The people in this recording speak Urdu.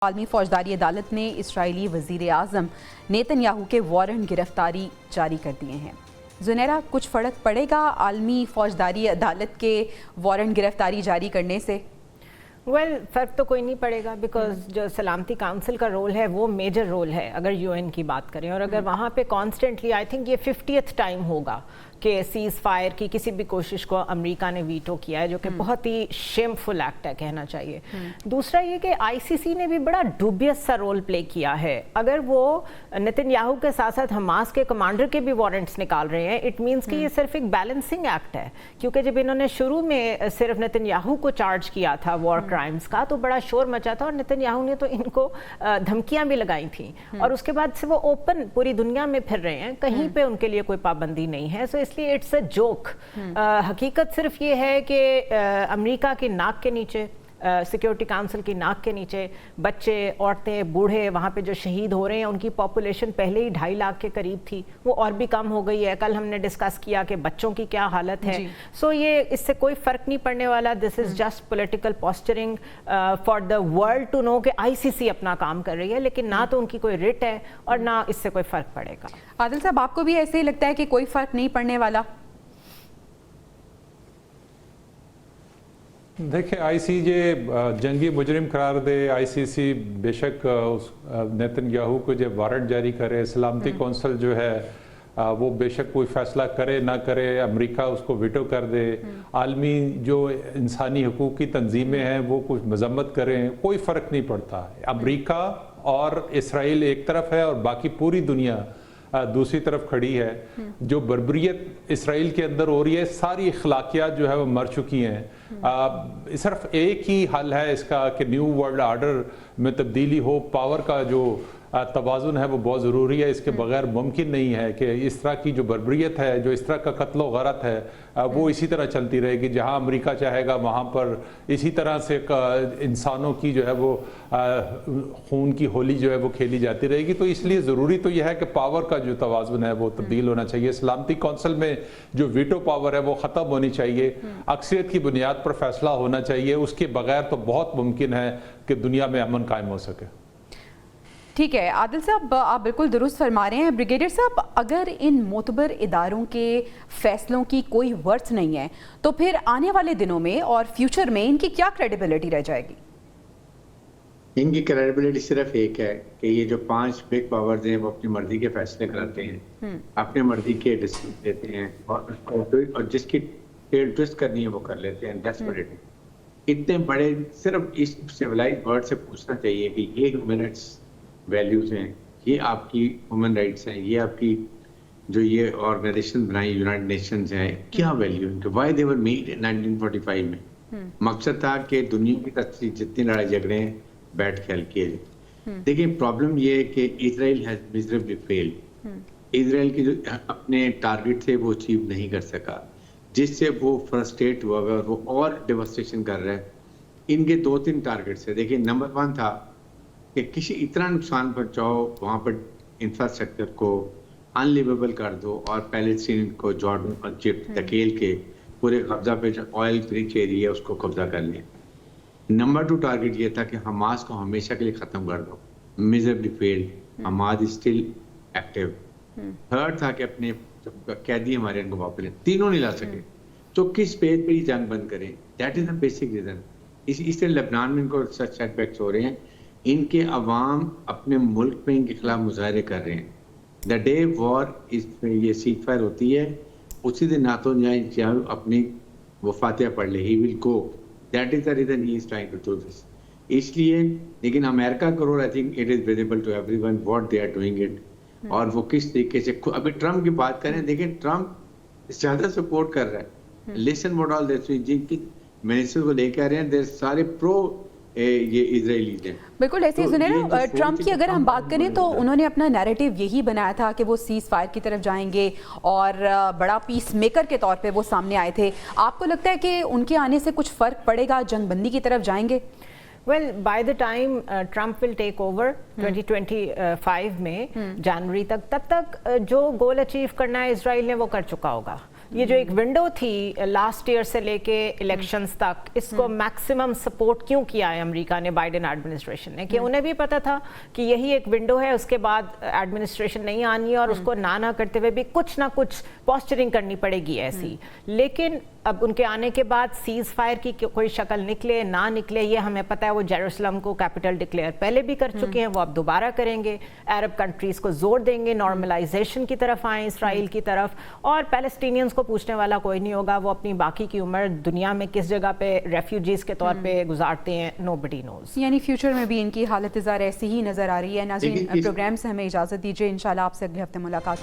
عالمی فوجداری عدالت نے اسرائیلی وزیر اعظم نیتن یاہو کے وارنٹ گرفتاری جاری کر دیے ہیں۔ زنیرہ، کچھ فرق پڑے گا عالمی فوجداری عدالت کے وارنٹ گرفتاری جاری کرنے سے؟ فرق تو کوئی نہیں پڑے گا، بیکاز جو سلامتی کونسل کا رول ہے وہ میجر رول ہے اگر یو این کی بات کریں، اور اگر وہاں پہ کانسٹنٹلی آئی تھنک یہ 50th ٹائم ہوگا کہ سیز فائر کی کسی بھی کوشش کو امریکہ نے ویٹو کیا ہے، جو کہ بہت ہی شیمفل ایکٹ ہے کہنا چاہیے۔ دوسرا یہ کہ آئی سی سی نے بھی بڑا ڈوبیس سا رول پلے کیا ہے۔ اگر وہ نیتن یاہو کے ساتھ ساتھ حماس کے کمانڈر کے بھی وارنٹس نکال رہے ہیں، اٹ مینس کہ یہ صرف ایک بیلنسنگ ایکٹ ہے، کیونکہ جب انہوں نے شروع میں صرف نیتن یاہو کو چارج کیا تھا وار کرائمز کا تو بڑا شور مچا تھا، اور نیتن یاہو نے تو ان کو دھمکیاں بھی لگائی تھیں، اور اس کے بعد سے وہ اوپن پوری دنیا میں پھر رہے ہیں، کہیں پہ ان کے لیے کوئی پابندی نہیں ہے۔ سو اس لیے اٹس اے جوک۔ حقیقت صرف یہ ہے کہ امریکہ کی ناک کے نیچے، سیکیورٹی کونسل کی ناک کے نیچے بچے، عورتیں، بوڑھے وہاں پہ جو شہید ہو رہے ہیں، ان کی پاپولیشن پہلے ہی 2.5 لاکھ کے قریب تھی، وہ اور بھی کم ہو گئی ہے۔ کل ہم نے ڈسکس کیا کہ بچوں کی کیا حالت ہے۔ سو یہ اس سے کوئی فرق نہیں پڑنے والا۔ This is just political posturing for the world to know کہ آئی سی سی اپنا کام کر رہی ہے، لیکن نہ تو ان کی کوئی رٹ ہے اور نہ اس سے کوئی فرق پڑے گا۔ عادل صاحب، آپ کو بھی ایسے ہی لگتا ہے کہ کوئی فرق نہیں پڑنے والا؟ دیکھیں، آئی سی جے جنگی مجرم قرار دے، آئی سی سی بے شک نیتن یاہو کو جب وارنٹ جاری کرے، سلامتی کونسل جو ہے وہ بے شک کوئی فیصلہ کرے نہ کرے، امریکہ اس کو ویٹو کر دے، عالمی جو انسانی حقوق کی تنظیمیں ہیں وہ کچھ مذمت کریں، کوئی فرق نہیں پڑتا۔ امریکہ اور اسرائیل ایک طرف ہے اور باقی پوری دنیا دوسری طرف کھڑی ہے۔ جو بربریت اسرائیل کے اندر ہو رہی ہے، ساری اخلاقیات جو ہے وہ مر چکی ہیں۔ صرف ایک ہی حل ہے اس کا کہ نیو ورلڈ آرڈر میں تبدیلی ہو، پاور کا جو توازن ہے وہ بہت ضروری ہے، اس کے بغیر ممکن نہیں ہے کہ اس طرح کی جو بربریت ہے، جو اس طرح کا قتل و غارت ہے، وہ اسی طرح چلتی رہے گی۔ جہاں امریکہ چاہے گا وہاں پر اسی طرح سے انسانوں کی جو ہے وہ خون کی ہولی جو ہے وہ کھیلی جاتی رہے گی۔ تو اس لیے ضروری تو یہ ہے کہ پاور کا جو توازن ہے وہ تبدیل ہونا چاہیے۔ سلامتی کونسل میں جو ویٹو پاور ہے وہ ختم ہونی چاہیے، اکثریت کی بنیاد پر فیصلہ ہونا چاہیے۔ اس کے بغیر تو بہت ممکن ہے کہ دنیا میں امن قائم ہو سکے۔ ٹھیک ہے عادل صاحب، آپ بالکل درست فرما رہے ہیں۔ بریگیڈیئر صاحب، اگر ان معتبر اداروں کے فیصلوں کی کوئی ورث نہیں ہے تو پھر آنے والے دنوں میں اور فیوچر میں ان کی کیا کریڈیبلٹی رہ جائے گی؟ ان کی کریڈیبلٹی صرف ایک ہے کہ یہ جو 5 بگ پاورز ہیں وہ اپنی مرضی کے فیصلے کرتے ہیں، اپنی مرضی کے ڈیسیژن لیتے ہیں، اور جس کی ٹیل ٹوسٹ کرنی ہے وہ کر لیتے ہیں ڈیسپریٹلی۔ اتنے بڑے، صرف اس سیولائزڈ ورلڈ سے پوچھنا چاہیے کہ یہ ہیومن رائٹس ویلیوز ہیں، یہ آپ کی ہیومن رائٹس ہیں، یہ آپ کی جو یہ آرگنائزیشن بنائی یونائٹڈ نیشنز ہیں، کیا ویلیو ہیں؟ وائی دے ور میڈ 1945 میں؟ مقصد تھا کہ دنیا کی تصویر جتنی لڑائی جھگڑے ہیں بیٹھ کے حل کیے جائے۔ دیکھیں، پرابلم یہ ہے کہ اسرائیل ہیز میزریبلی فیلڈ۔ اسرائیل کی جو اپنے ٹارگٹ تھے وہ اچیو نہیں کر سکا، جس سے وہ فرسٹریٹ ہوا ہے اور وہ اور ڈیواسٹیشن کر رہا ہے۔ ان کے 2-3 ٹارگٹس ہیں۔ دیکھیں، نمبر 1 تھا کہ کسی اتنا نقصان پہنچاؤ وہاں پر انفراسٹرکچر کو ان لیویبل کر دو، اور پیلسٹین کو جارڈن اور ایجپٹ دھکیل کے پورے قبضہ پہ جو آئل ریچ ایریا ہے اس کو قبضہ کر لیں۔ نمبر 2 ٹارگٹ یہ تھا کہ حماس کو ہمیشہ کے لیے ختم کر دو۔ Miserably field, Hamas still active. Third تھا کہ اپنے قیدی ہمارے ان کو واپس لیں۔ تینوں نہیں لا سکے، تو کس پیج پہ یہ جنگ بند کریں؟ That is the basic reason. اس لیے لبنان میں ان کو سیٹ بیکس ہو رہے ہیں۔ ان کے عوام اپنے ملک میں ان کے خلاف مظاہرے کر رہے ہیں۔ دا ڈے وار یہ سیز فائر ہوتی ہے، اسی دن نتنیاہو اپنی وہ فاتحہ پڑھ لے، he will go. That is the reason he is trying to do this. اس لیے، لیکن امریکہ کا role I think it is visible to everyone what they are doing it, اور وہ کس طریقے سے۔ ابھی ٹرمپ کی بات کریں، دیکھیں ٹرمپ زیادہ سپورٹ کر رہا ہے۔ لسن واٹ آل دیٹ، جن کی منسٹر کو لے کے آ رہے ہیں دیر سارے پرو یہ اسرائیلیز ہیں۔ بالکل ایسے ہی ٹرمپ کی اگر ہم بات کریں تو انہوں نے اپنا نیریٹو یہی بنایا تھا کہ وہ سیز فائر کی طرف جائیں گے اور بڑا پیس میکر کے طور پہ وہ سامنے آئے تھے۔ آپ کو لگتا ہے کہ ان کے آنے سے کچھ فرق پڑے گا، جنگ بندی کی طرف جائیں گے؟ Well by the time Trump will take over 2025 میں جنوری تک، تب تک جو گول اچیو کرنا ہے اسرائیل نے وہ کر چکا ہوگا۔ یہ جو ایک ونڈو تھی لاسٹ ایئر سے لے کے الیکشنز تک، اس کو میکسیمم سپورٹ کیوں کیا ہے امریکہ نے، بائیڈن ایڈمنسٹریشن نے، کہ انہیں بھی پتہ تھا کہ یہی ایک ونڈو ہے، اس کے بعد ایڈمنسٹریشن نہیں آنی ہے اور اس کو نہ کرتے ہوئے بھی کچھ نہ کچھ پوسچرنگ کرنی پڑے گی ایسی. لیکن اب ان کے آنے کے بعد سیز فائر کی کوئی شکل نکلے نہ نکلے، یہ ہمیں پتہ ہے وہ جیروسلم کو کیپٹل ڈکلیئر پہلے بھی کر چکے ہیں، وہ اب دوبارہ کریں گے. عرب کنٹریز کو زور دیں گے نارملائزیشن کی طرف آئیں، اسرائیل کی طرف، اور پیلسٹینینز کو پوچھنے والا کوئی نہیں ہوگا وہ اپنی باقی کی عمر دنیا میں کس جگہ پہ ریفیوجیز کے طور پہ گزارتے ہیں، نو بڈی نوز. یعنی فیوچر میں بھی ان کی حالت ظاہر ایسی ہی نظر آ رہی ہے. ناظرین، پروگرام سے ہمیں اجازت دیجیے، انشاءاللہ آپ سے اگلے ہفتے ملاقات ہوگی.